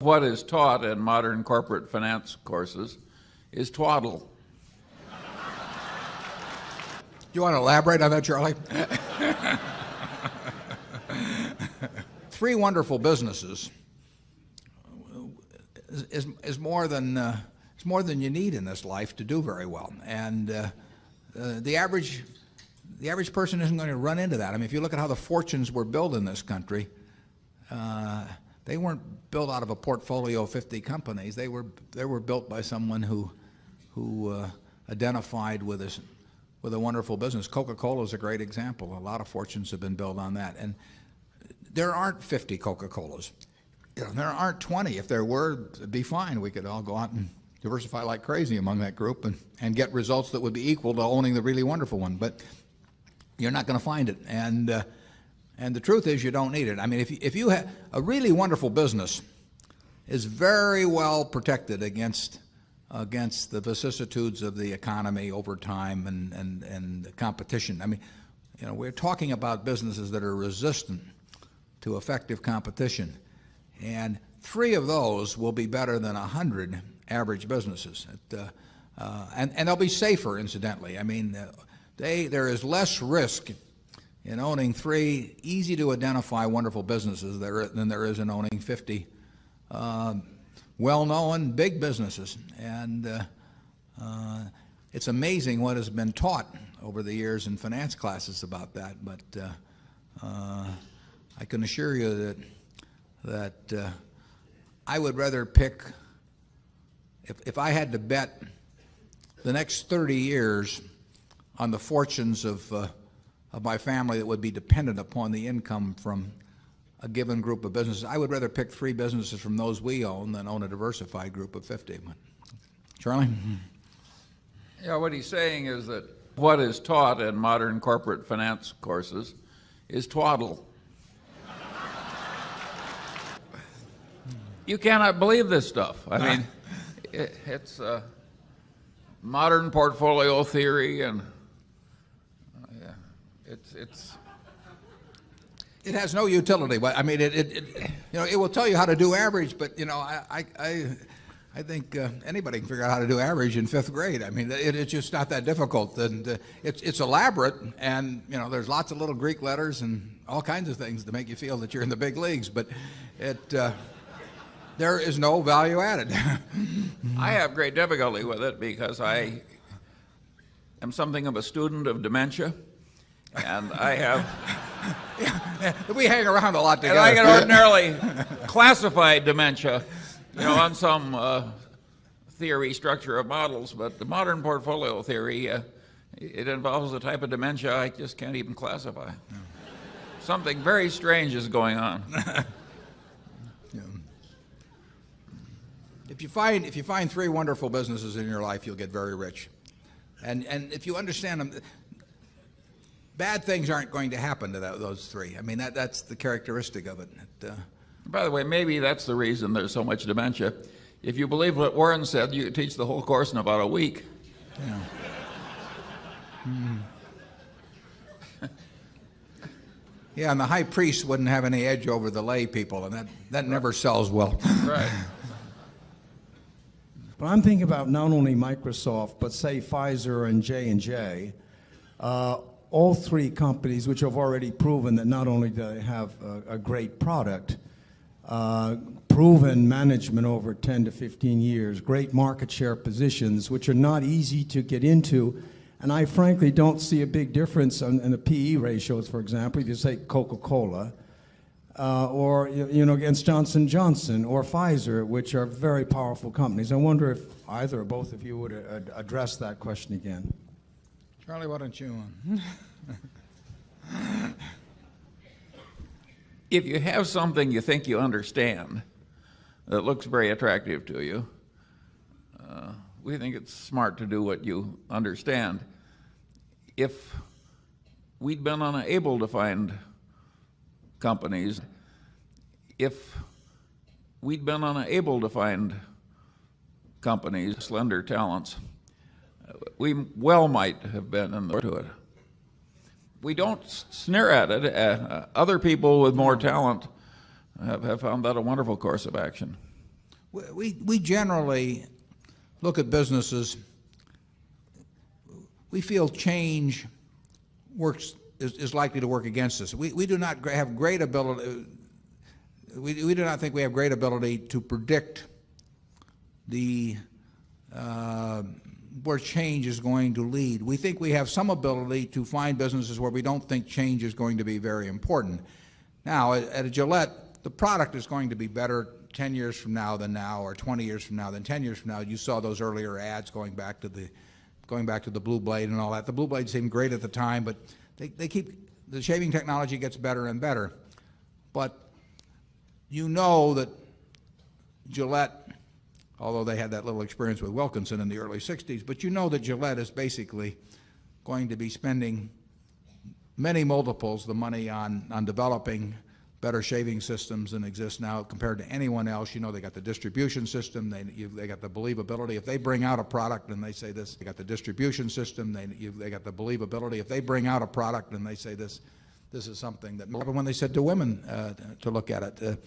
what is taught in modern corporate finance courses is twaddle. You want to elaborate on that, Charlie? Three wonderful businesses is more than you need in this life to do very well. And the average person isn't going to run into that. I mean, if you look at how the fortunes were built in this country, they weren't built out of a portfolio of 50 companies. They were built by someone who identified with a wonderful business. Coca-Cola is a great example. A lot of fortunes have been built on that. And there aren't 50 Coca-Colas. There aren't 20. If there were, it'd be fine. We could all go out and diversify like crazy among that group and get results that would be equal to owning the really wonderful one. But you're not going to find it. And the truth is, you don't need it. I mean, if you have a really wonderful business, is very well protected against the vicissitudes of the economy over time and competition. I mean, we're talking about businesses that are resistant to effective competition, and three of those will be better than 100 average businesses, and they'll be safer, incidentally. I mean, there is less risk in owning three easy to identify wonderful businesses than there is in owning 50 well-known big businesses. And it's amazing what has been taught over the years in finance classes about that. But I can assure you that I would rather pick, if I had to bet the next 30 years on the fortunes of my family that would be dependent upon the income from a given group of businesses, I would rather pick three businesses from those we own than own a diversified group of 50. Charlie? Yeah, what he's saying is that what is taught in modern corporate finance courses is twaddle. You cannot believe this stuff. I mean, it's modern portfolio theory, and it has no utility. But I mean, it will tell you how to do average. But I think anybody can figure out how to do average in fifth grade. I mean, it's just not that difficult. And it's elaborate, and there's lots of little Greek letters and all kinds of things to make you feel that you're in the big leagues. But there is no value added. I have great difficulty with it because I am something of a student of dementia, and I have. Yeah, we hang around a lot together. And I can ordinarily classify dementia, on some theory structure of models, but the modern portfolio theory, it involves a type of dementia I just can't even classify. No. Something very strange is going on. Yeah. If you find three wonderful businesses in your life, you'll get very rich, and if you understand them, bad things aren't going to happen to those three. I mean, that's the characteristic of it. By the way, maybe that's the reason there's so much dementia. If you believe what Warren said, you could teach the whole course in about a week. Yeah. Yeah, and the high priest wouldn't have any edge over the lay people, and that never sells well. Right. But I'm thinking about not only Microsoft, but say Pfizer and J&J. All three companies which have already proven that not only do they have a great product, proven management over 10 to 15 years, great market share positions, which are not easy to get into. And I frankly don't see a big difference in the PE ratios, for example, if you say Coca-Cola, or against Johnson & Johnson or Pfizer, which are very powerful companies. I wonder if either or both of you would address that question again. Charlie, why don't you? If you have something you think you understand that looks very attractive to you, we think it's smart to do what you understand. If we'd been unable to find companies, slender talents, we well might have been in the to it. We don't sneer at it. Other people with more talent have found that a wonderful course of action. we generally look at businesses. We feel change is likely to work against us. We do not have great ability. We do not think we have great ability to predict where change is going to lead. We think we have some ability to find businesses where we don't think change is going to be very important. Now, at a Gillette, the product is going to be better 10 years from now than now, or 20 years from now than 10 years from now. You saw those earlier ads going back to the Blue Blade and all that. The Blue Blade seemed great at the time, but the shaving technology gets better and better. But you know that Gillette, although they had that little experience with Wilkinson in the early 60s, but you know that Gillette is basically going to be spending many multiples the money on developing better shaving systems than exist now compared to anyone else. You know, they got the distribution system, they got the believability. If they bring out a product and they say this, they got the distribution system, they got the believability. If they bring out a product and they say this is something that when they said to women to look at it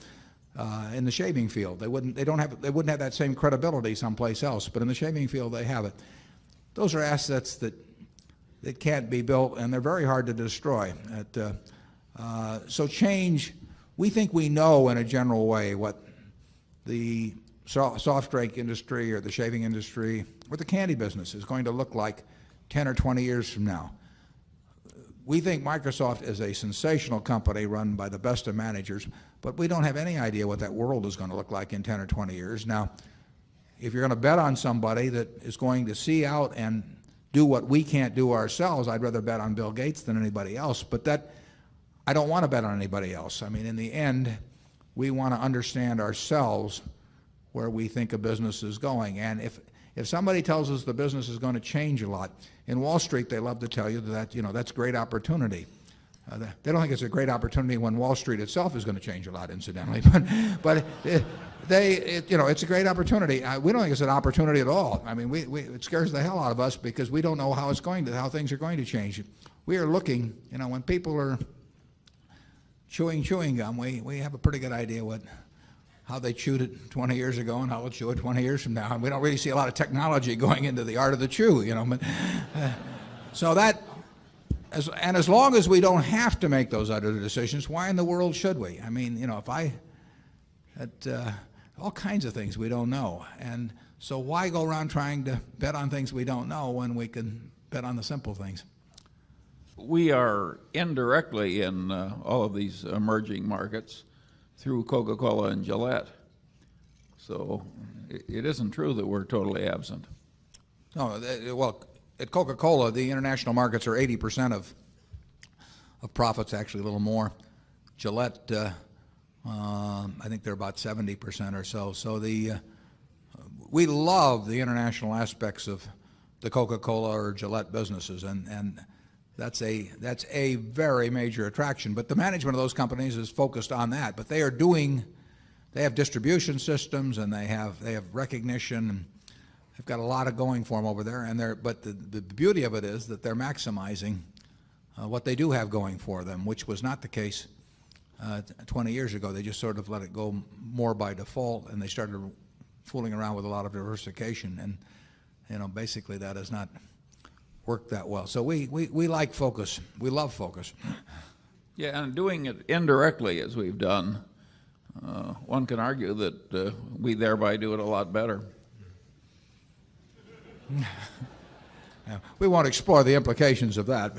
in the shaving field, they wouldn't have that same credibility someplace else, but in the shaving field they have it. Those are assets that can't be built, and they're very hard to destroy. So change, we think we know in a general way what the soft drink industry or the shaving industry or the candy business is going to look like 10 or 20 years from now. We think Microsoft is a sensational company run by the best of managers, but we don't have any idea what that world is going to look like in 10 or 20 years. Now, if you're going to bet on somebody that is going to see out and do what we can't do ourselves, I'd rather bet on Bill Gates than anybody else. But I don't want to bet on anybody else. I mean, in the end, we want to understand ourselves where we think a business is going. And if somebody tells us the business is going to change a lot, in Wall Street they love to tell you that that's great opportunity. They don't think it's a great opportunity when Wall Street itself is going to change a lot, incidentally. But it's a great opportunity. We don't think it's an opportunity at all. I mean, it scares the hell out of us because we don't know how things are going to change. We are looking, when people are chewing gum, we have a pretty good idea how they chewed it 20 years ago and how they'll chew it 20 years from now. And we don't really see a lot of technology going into the art of the chew, But, so that, as long as we don't have to make those other decisions, why in the world should we? I mean, all kinds of things we don't know. And so why go around trying to bet on things we don't know when we can bet on the simple things? We are indirectly in all of these emerging markets through Coca-Cola and Gillette. So it isn't true that we're totally absent. No, well, at Coca-Cola, the international markets are 80% of profits, actually a little more. Gillette, I think they're about 70% or so. So we love the international aspects of the Coca-Cola or Gillette businesses, and that's a very major attraction. But the management of those companies is focused on that. But they have distribution systems, and they have recognition, and they've got a lot of going for them over there. But the beauty of it is that they're maximizing what they do have going for them, which was not the case 20 years ago. They just sort of let it go more by default, and they started fooling around with a lot of diversification. And basically that has not worked that well. So we like focus. We love focus. Yeah, and doing it indirectly as we've done, one can argue that we thereby do it a lot better. We won't explore the implications of that.